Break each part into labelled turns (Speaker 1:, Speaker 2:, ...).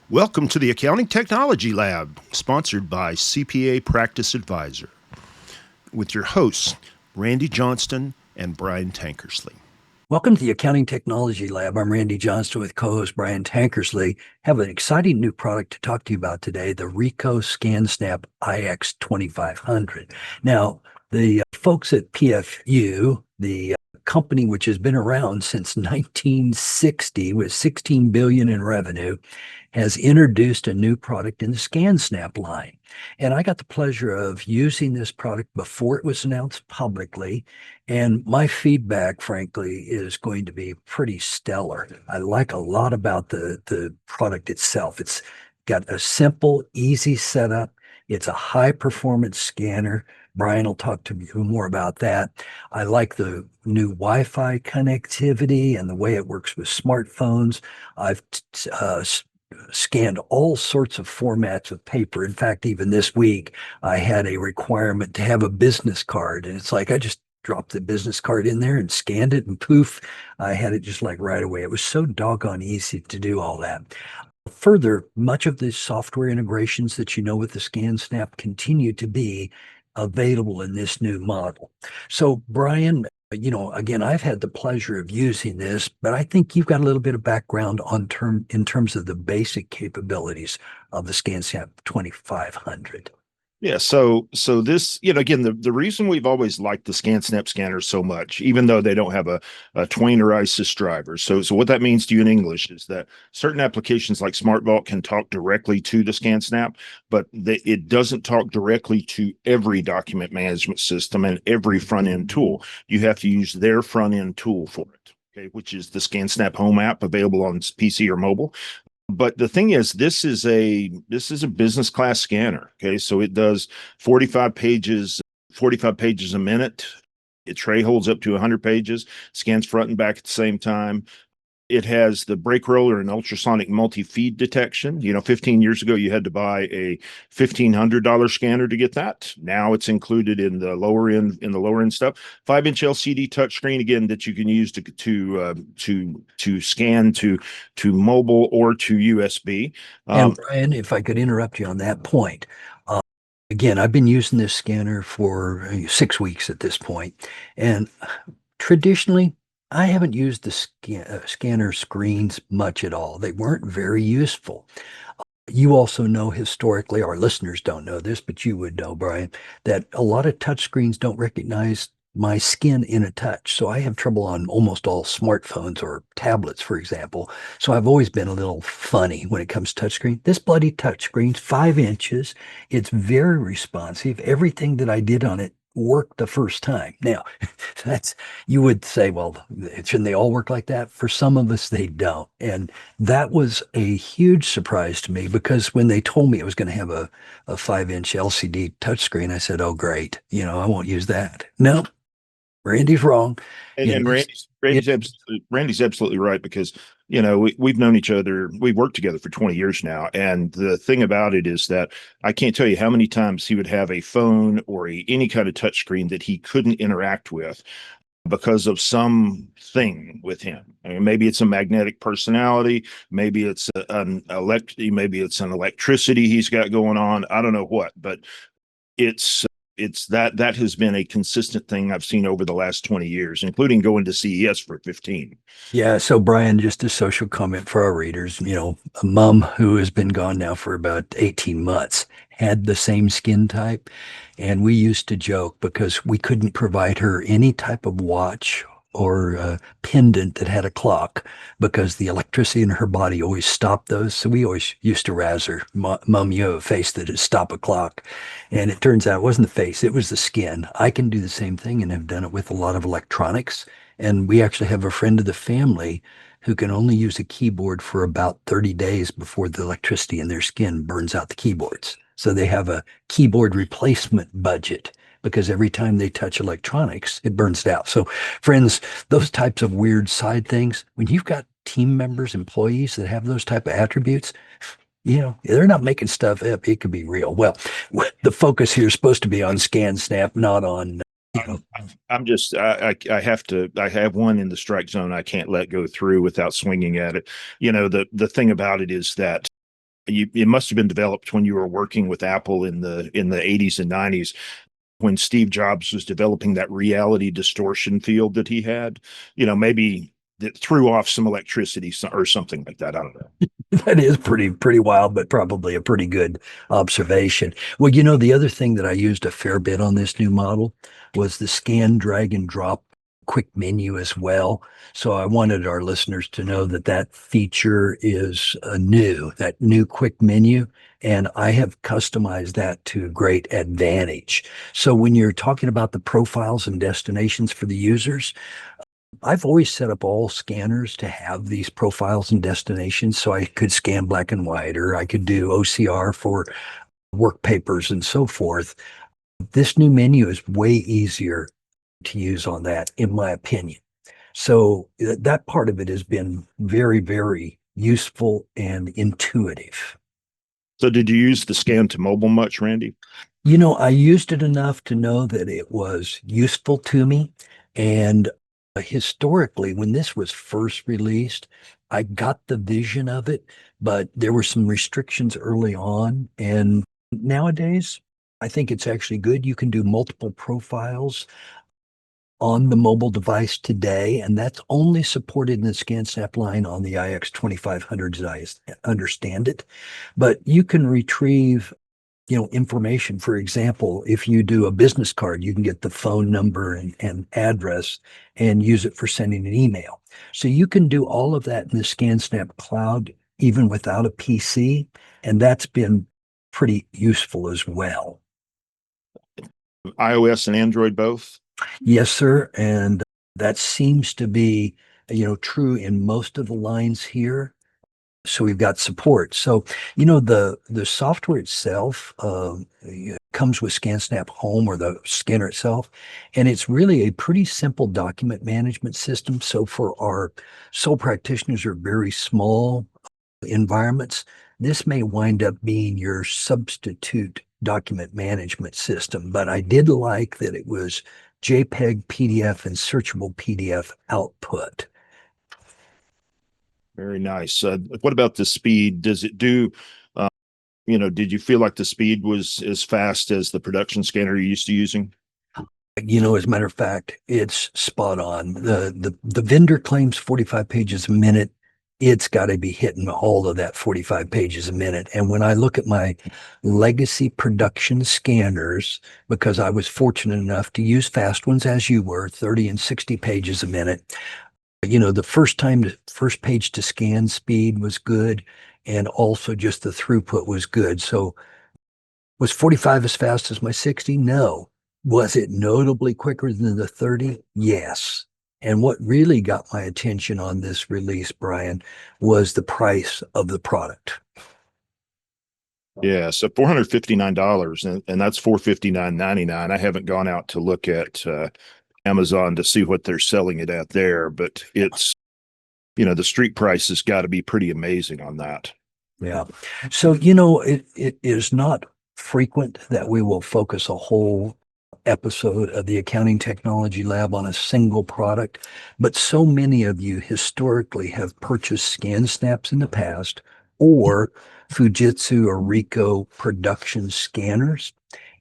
Speaker 1: Welcome to the Accounting Technology Lab, sponsored by CPA Practice Advisor, with your hosts, Randy Johnston and Brian Tankersley.
Speaker 2: Welcome to the Accounting Technology Lab. I'm Randy Johnston with co-host Brian Tankersley. Have an exciting new product to talk to you about today, the Ricoh ScanSnap iX2500. Now, the folks at PFU, the company which has been around since 1960 with 16 billion in revenue, has introduced a new product in the ScanSnap line. And I got the pleasure of using this product before it was announced publicly. And my feedback, frankly, is going to be pretty stellar. I like a lot about the product itself. It's got a simple, easy setup. It's a high performance scanner. Brian will talk to you more about that. I like the new Wi-Fi connectivity and the way it works with smartphones. I've scanned all sorts of formats of paper. In fact, even this week, I had a requirement to have a business card. And it's like I just dropped the business card in there and scanned it, and poof, I had it just like right away. It was so doggone easy to do all that. Further, much of the software integrations that you know with the ScanSnap continue to be available in this new model. So, Brian, again, I've had the pleasure of using this, but I think you've got a little bit of background in terms of the basic capabilities of the ScanSnap 2500.
Speaker 1: Yeah, so this, again, the reason we've always liked the ScanSnap scanners so much, even though they don't have a Twain or ISIS driver. So what that means to you in English is that certain applications like SmartVault can talk directly to the ScanSnap, but it doesn't talk directly to every document management system and every front-end tool. You have to use their front-end tool for it. Okay, which is the ScanSnap Home app available on PC or mobile. But the thing is, this is a business class scanner. Okay, so it does 45 pages a minute. It tray holds up to 100 pages, scans front and back at the same time. It has the brake roller and ultrasonic multi-feed detection. 15 years ago, you had to buy a $1,500 scanner to get that. Now it's included in the lower end stuff. 5-inch LCD touchscreen, again, that you can use to scan to mobile or to USB.
Speaker 2: And Brian, if I could interrupt you on that point, again, I've been using this scanner for 6 weeks at this point, and traditionally, I haven't used the scanner screens much at all. They weren't very useful. You also know historically, our listeners don't know this, but you would know, Brian, that a lot of touch screens don't recognize my skin in a touch. So I have trouble on almost all smartphones or tablets, for example. So I've always been a little funny when it comes to touchscreen. This bloody touchscreen's 5 inches. It's very responsive. Everything that I did on it worked the first time. Now, you would say, well, shouldn't they all work like that? For some of us, they don't. And that was a huge surprise to me because when they told me it was going to have a 5-inch LCD touchscreen, I said, oh, great. I won't use that. No, Randy's wrong.
Speaker 1: And Randy's absolutely right, because we've known each other. We've worked together for 20 years now, and the thing about it is that I can't tell you how many times he would have a phone or any kind of touch screen that he couldn't interact with because of something with him. I mean, maybe it's a magnetic personality, maybe it's maybe it's an electricity he's got going on. I don't know what, but it's that has been a consistent thing I've seen over the last 20 years, including going to CES for 15.
Speaker 2: Yeah. So, Brian, just a social comment for our readers. A mom who has been gone now for about 18 months had the same skin type. And we used to joke because we couldn't provide her any type of watch or a pendant that had a clock because the electricity in her body always stopped those. So we always used to razz her, Mom, you have a face that would stop a clock. And it turns out it wasn't the face, it was the skin. I can do the same thing and have done it with a lot of electronics. And we actually have a friend of the family who can only use a keyboard for about 30 days before the electricity in their skin burns out the keyboards. So they have a keyboard replacement budget because every time they touch electronics, it burns it out. So, friends, those types of weird side things, when you've got team members, employees that have those type of attributes, they're not making stuff up. It could be real. Well, the focus here is supposed to be on ScanSnap, not on
Speaker 1: I'm just I have one in the strike zone I can't let go through without swinging at it. The thing about it is that it must have been developed when you were working with Apple in the 80s and 90s, when Steve Jobs was developing that reality distortion field that he had. Maybe that threw off some electricity or something like that. I don't know.
Speaker 2: That is pretty wild, but probably a pretty good observation. Well, the other thing that I used a fair bit on this new model was the scan, drag, and drop quick menu as well. So I wanted our listeners to know that that feature is that new quick menu, and I have customized that to great advantage. So when you're talking about the profiles and destinations for the users, I've always set up all scanners to have these profiles and destinations so I could scan black and white, or I could do OCR for work papers and so forth. This new menu is way easier to use on that, in my opinion. So that part of it has been very, very useful and intuitive.
Speaker 1: So did you use the scan to mobile much, Randy?
Speaker 2: I used it enough to know that it was useful to me. And historically, when this was first released, I got the vision of it, but there were some restrictions early on. And nowadays, I think it's actually good. You can do multiple profiles on the mobile device today, and that's only supported in the ScanSnap line on the iX2500 as I understand it. But you can retrieve information. For example, if you do a business card, you can get the phone number and address and use it for sending an email. So you can do all of that in the ScanSnap cloud, even without a PC. And that's been pretty useful as well.
Speaker 1: iOS and Android both?
Speaker 2: Yes, sir. And that seems to be, true in most of the lines here. So we've got support. So, the software itself comes with ScanSnap Home, or the scanner itself, and it's really a pretty simple document management system. So for our sole practitioners or very small environments, this may wind up being your substitute document management system. But I did like that it was JPEG, PDF, and searchable PDF output.
Speaker 1: Very nice. What about the speed? Does it do, uh, did you feel like the speed was as fast as the production scanner you're used to using?
Speaker 2: As a matter of fact, it's spot on. The vendor claims 45 pages a minute. It's got to be hitting all of that 45 pages a minute. And when I look at my legacy production scanners, because I was fortunate enough to use fast ones as you were, 30 and 60 pages a minute, the first page to scan speed was good. And also just the throughput was good. So was 45 as fast as my 60? No. Was it notably quicker than the 30? Yes. And what really got my attention on this release, Brian, was the price of the product.
Speaker 1: Yeah, so $459, and that's $459.99. I haven't gone out to look at Amazon to see what they're selling it at there, but it's, the street price has got to be pretty amazing on that.
Speaker 2: Yeah. So, it is not frequent that we will focus a whole episode of the Accounting Technology Lab on a single product, but so many of you historically have purchased scan snaps in the past, or Fujitsu or Ricoh production scanners.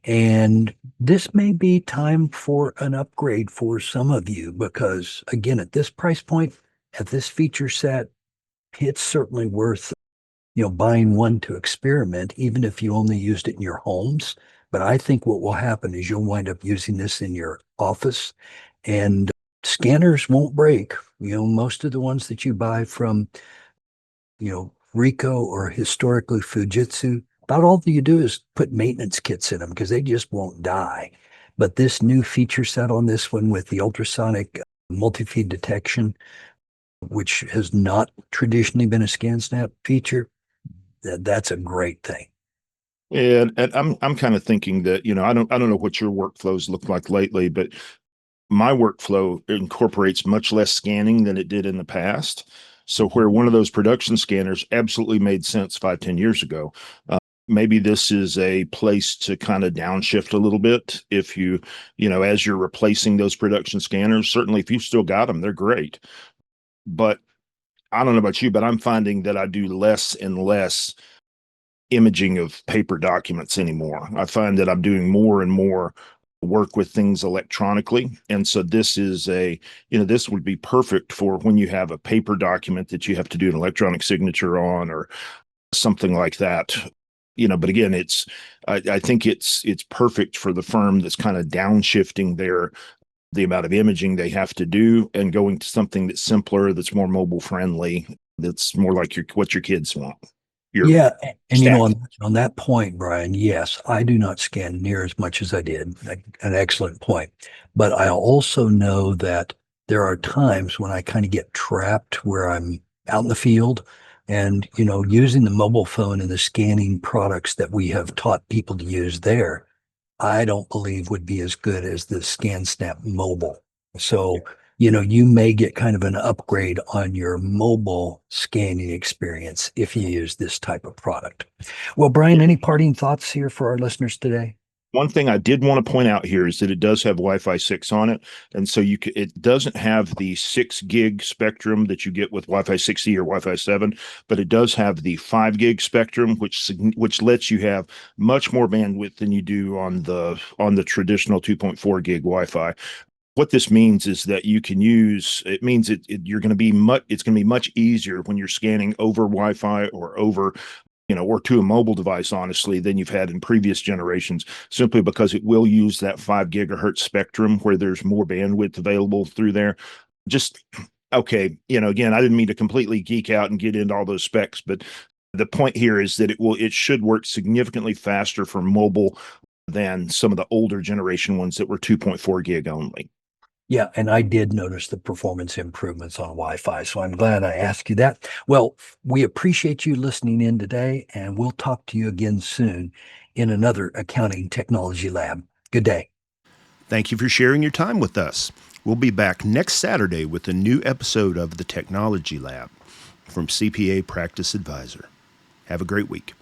Speaker 2: And this may be time for an upgrade for some of you because, again, at this price point, at this feature set, it's certainly worth buying one to experiment, even if you only used it in your homes. But I think what will happen is you'll wind up using this in your office, and scanners won't break. Most of the ones that you buy from, Ricoh or historically Fujitsu, about all that you do is put maintenance kits in them because they just won't die. But this new feature set on this one with the ultrasonic multi-feed detection, which has not traditionally been a ScanSnap feature, that's a great thing.
Speaker 1: And I'm kind of thinking that, I don't know what your workflows look like lately, but my workflow incorporates much less scanning than it did in the past. So where one of those production scanners absolutely made sense 5, 10 years ago, maybe this is a place to kind of downshift a little bit. If as you're replacing those production scanners, certainly if you've still got them, they're great. But I don't know about you, but I'm finding that I do less and less imaging of paper documents anymore. I find that I'm doing more and more work with things electronically. And so this is this would be perfect for when you have a paper document that you have to do an electronic signature on or something like that. But again, I think it's perfect for the firm that's kind of downshifting the amount of imaging they have to do and going to something that's simpler, that's more mobile friendly, that's more like what your kids want. Your
Speaker 2: Yeah, and
Speaker 1: staff.
Speaker 2: on that point, Brian, yes, I do not scan near as much as I did. An excellent point. But I also know that there are times when I kind of get trapped where I'm out in the field and, using the mobile phone and the scanning products that we have taught people to use there, I don't believe would be as good as the ScanSnap mobile. So, you may get kind of an upgrade on your mobile scanning experience if you use this type of product. Well, Brian, any parting thoughts here for our listeners today?
Speaker 1: One thing I did want to point out here is that it does have Wi-Fi 6 on it, and so it doesn't have the 6 gig spectrum that you get with Wi-Fi 6E or Wi-Fi 7, but it does have the 5 gig spectrum, which lets you have much more bandwidth than you do on the traditional 2.4 gig Wi-Fi. What this means is that you can use it means you're going to be it's going to be much easier when you're scanning over Wi-Fi or over or to a mobile device, honestly, than you've had in previous generations, simply because it will use that 5 gigahertz spectrum where there's more bandwidth available through there. Just okay, again, I didn't mean to completely geek out and get into all those specs, but the point here is that it should work significantly faster for mobile than some of the older generation ones that were 2.4 gig only.
Speaker 2: Yeah, and I did notice the performance improvements on Wi-Fi, so I'm glad I asked you that. Well, we appreciate you listening in today, and we'll talk to you again soon in another accounting technology lab. Good day.
Speaker 3: Thank you for sharing your time with us. We'll be back next Saturday with a new episode of the Technology Lab from CPA Practice Advisor. Have a great week.